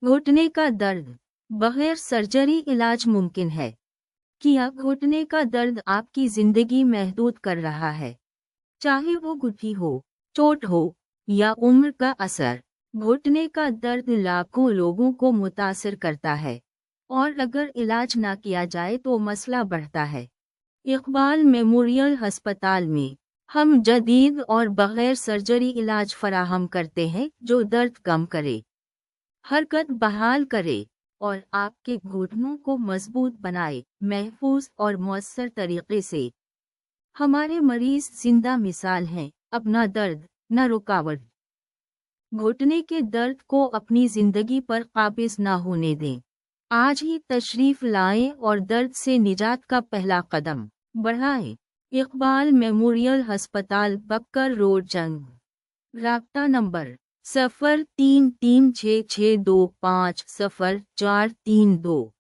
घुटने का दर्द बगैर सर्जरी इलाज मुमकिन है। क्या घुटने का दर्द आपकी जिंदगी महदूद कर रहा है? चाहे वो गुठी हो, चोट हो या उम्र का असर, घुटने का दर्द लाखों लोगों को मुतासिर करता है और अगर इलाज ना किया जाए तो मसला बढ़ता है। इकबाल मेमोरियल अस्पताल में हम जदीद और बगैर सर्जरी इलाज फराहम करते हैं जो दर्द कम करे, हरकत बहाल करे और आपके घुटनों को मजबूत बनाए, महफूज और मौसर तरीके से। हमारे मरीज जिंदा मिसाल हैं, अपना दर्द न रुकावट। घुटने के दर्द को अपनी जिंदगी पर काबिज ना होने दें। आज ही तशरीफ लाएं और दर्द से निजात का पहला कदम बढ़ाएं। इकबाल मेमोरियल अस्पताल, बक्कर रोड, जंग। राब्ता नंबर 033662500432।